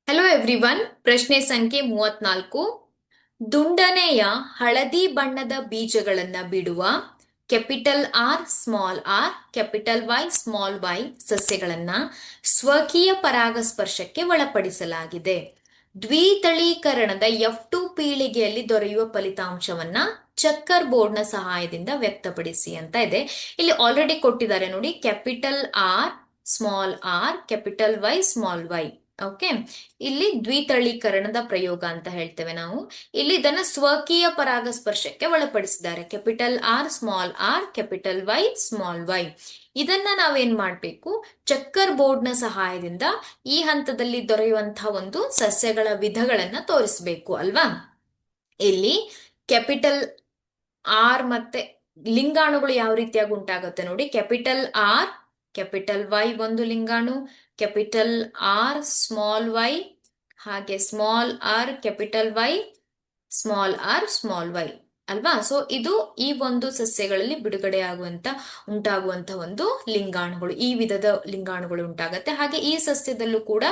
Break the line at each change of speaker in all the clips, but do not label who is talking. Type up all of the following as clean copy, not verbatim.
Hello everyone. ಪ್ರಶ್ನೆ ಸಂಖ್ಯೆ 34. ದುಂಡನೆಯ ಹಳದಿ ಬಣ್ಣದ ಬೀಜಗಳನ್ನ ಬಿಡುವ ಕ್ಯಾಪಿಟಲ್ R ಸ್ಮಾಲ್ ಸಸ್ಯಗಳನ್ನ ಸ್ವಕೀಯ ಪರಾಗಸ್ಪರ್ಶಕ್ಕೆ ಒಳಪಡಿಸಲಾಗಿದೆ. ದ್ವಿತಳೀಕರಣದ F2 ಪೀಳಿಗೆಯಲ್ಲಿ ದೊರೆಯುವ ಫಲಿತಾಂಶವನ್ನ ಚೆಕ್ಕರ್ ಬೋರ್ಡ್ನ ಸಹಾಯದಿಂದ ವ್ಯಕ್ತಪಡಿಸಿ ಅಂತ ಇದೆ. ಇಲ್ಲಿ ಆಲ್ರೆಡಿ ಕೊಟ್ಟಿದ್ದಾರೆ ನೋಡಿ, capital R small r, capital Y small y. Okay, ಇಲ್ಲಿ ದ್ವಿತಳೀಕರಣದ ಪ್ರಯೋಗ ಅಂತ ಹೇಳ್ತೇವೆ ನಾವು. ಇಲ್ಲಿ ಇದನ್ನ ಸ್ವಕೀಯ ಪರಾಗಸ್ಪರ್ಶಕ್ಕೆ ಒಳಪಡಿಸಿದ್ದಾರೆ. Capital R small r, capital Y small y. ಇದನ್ನ ನಾವೇನ್ ಮಾಡ್ಬೇಕು, ಚೆಕ್ಕರ್ ಬೋರ್ಡ್ನ ಸಹಾಯದಿಂದ ಈ ಹಂತದಲ್ಲಿ ದೊರೆಯುವಂತಹ ಒಂದು ಸಸ್ಯಗಳ ವಿಧಗಳನ್ನ ತೋರಿಸ್ಬೇಕು ಅಲ್ವಾ. ಇಲ್ಲಿ ಕ್ಯಾಪಿಟಲ್ ಆರ್ ಮತ್ತೆ ಲಿಂಗಾಣುಗಳು ಯಾವ ರೀತಿಯಾಗಿ ಉಂಟಾಗುತ್ತೆ ನೋಡಿ. ಕ್ಯಾಪಿಟಲ್ Y ಒಂದು ಲಿಂಗಾಣು, ಕ್ಯಾಪಿಟಲ್ R ಸ್ಮಾಲ್ y, ಹಾಗೆ small r capital Y small r ಅಲ್ವಾ. ಸೊ ಇದು ಈ ಒಂದು ಸಸ್ಯಗಳಲ್ಲಿ ಬಿಡುಗಡೆ ಉಂಟಾಗುವಂತ ಒಂದು ಲಿಂಗಾಣುಗಳು, ಈ ವಿಧದ ಲಿಂಗಾಣುಗಳು ಉಂಟಾಗತ್ತೆ. ಹಾಗೆ ಈ ಸಸ್ಯದಲ್ಲೂ ಕೂಡ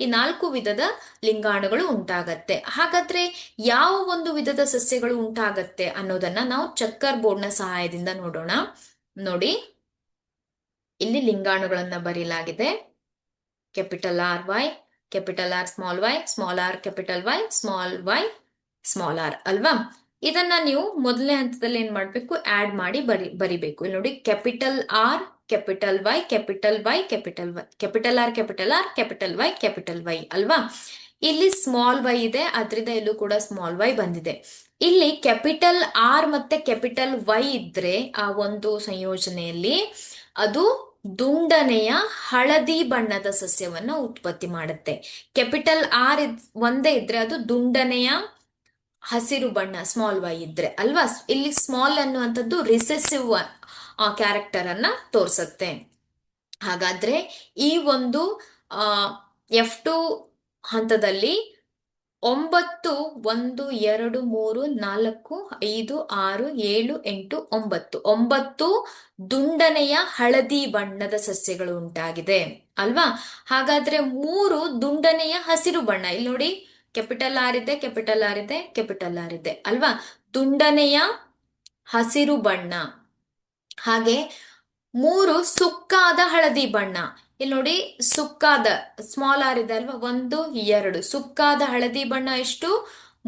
ಈ 4 ವಿಧದ ಲಿಂಗಾಣುಗಳು ಉಂಟಾಗತ್ತೆ. ಹಾಗಾದ್ರೆ ಯಾವ ಒಂದು ವಿಧದ ಸಸ್ಯಗಳು ಉಂಟಾಗತ್ತೆ ಅನ್ನೋದನ್ನ ನಾವು ಚೆಕ್ಕರ್ ಬೋರ್ಡ್ನ ಸಹಾಯದಿಂದ ನೋಡೋಣ. ನೋಡಿ, ಇಲ್ಲಿ ಲಿಂಗಾಣುಗಳನ್ನ ಬರೆಯಲಾಗಿದೆ. Capital R capital R small r ಅಲ್ವಾ. ಇದನ್ನ ನೀವು ಮೊದಲನೇ ಹಂತದಲ್ಲಿ ಏನ್ ಮಾಡ್ಬೇಕು, ಆಡ್ ಮಾಡಿ ಬರಿಬೇಕು. ಇಲ್ಲಿ ನೋಡಿ, ಕ್ಯಾಪಿಟಲ್ R ಕ್ಯಾಪಿಟಲ್ Y ಅಲ್ವಾ. ಇಲ್ಲಿ ಸ್ಮಾಲ್ y ಇದೆ, ಅದರಿಂದ ಇಲ್ಲೂ ಕೂಡ ಸ್ಮಾಲ್ y ಬಂದಿದೆ. ಇಲ್ಲಿ ಕ್ಯಾಪಿಟಲ್ R ಮತ್ತೆ ಕ್ಯಾಪಿಟಲ್ Y ಇದ್ರೆ ಆ ಒಂದು ಸಂಯೋಜನೆಯಲ್ಲಿ ಅದು ದುಂಡನೆಯ ಹಳದಿ ಬಣ್ಣದ ಸಸ್ಯವನ್ನ ಉತ್ಪತ್ತಿ ಮಾಡುತ್ತೆ. ಕ್ಯಾಪಿಟಲ್ R ಒಂದೇ ಇದ್ರೆ ಅದು ದುಂಡನೆಯ ಹಸಿರು ಬಣ್ಣ ಸ್ಮಾಲ್ y ಇದ್ರೆ ಅಲ್ವಾ. ಇಲ್ಲಿ ಸ್ಮಾಲ್ ಅನ್ನುವಂಥದ್ದು ರಿಸೆಸಿವ್ ಕ್ಯಾರೆಕ್ಟರ್ ಅನ್ನ ತೋರ್ಸತ್ತೆ. ಹಾಗಾದ್ರೆ ಈ ಒಂದು F2 ಹಂತದಲ್ಲಿ 9, 1, 2, 3, 4, 5, 6, 7, 8, 9 ದುಂಡನೆಯ ಹಳದಿ ಬಣ್ಣದ ಸಸ್ಯಗಳು ಉಂಟಾಗಿದೆ ಅಲ್ವಾ. ಹಾಗಾದ್ರೆ 3 ದುಂಡನೆಯ ಹಸಿರು ಬಣ್ಣ, ಇಲ್ಲಿ ನೋಡಿ, ಕ್ಯಾಪಿಟಲ್ R ಇದೆ ಅಲ್ವಾ. ದುಂಡನೆಯ ಹಸಿರು ಬಣ್ಣ. ಹಾಗೆ 3 ಸುಕ್ಕಾದ ಹಳದಿ ಬಣ್ಣ, ಇಲ್ಲಿ ನೋಡಿ, ಸುಕ್ಕಾದ ಸ್ಮಾಲ್ r ಇದೆ ಅಲ್ವಾ, 1, 2 ಸುಕ್ಕಾದ ಹಳದಿ ಬಣ್ಣ ಎಷ್ಟು,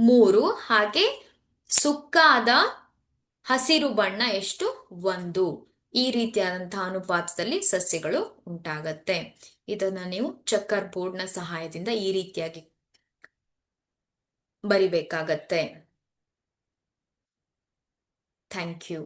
3. ಹಾಗೆ ಸುಕ್ಕಾದ ಹಸಿರು ಬಣ್ಣ ಎಷ್ಟು, 1. ಈ ರೀತಿಯಾದಂತಹ ಅನುಪಾತದಲ್ಲಿ ಸಸ್ಯಗಳು ಉಂಟಾಗತ್ತೆ. ಇದನ್ನ ನೀವು ಚೆಕ್ಕರ್ ಬೋರ್ಡ್ನ ಸಹಾಯದಿಂದ ಈ ರೀತಿಯಾಗಿ ಬರಿಬೇಕಾಗತ್ತೆ. Thank you.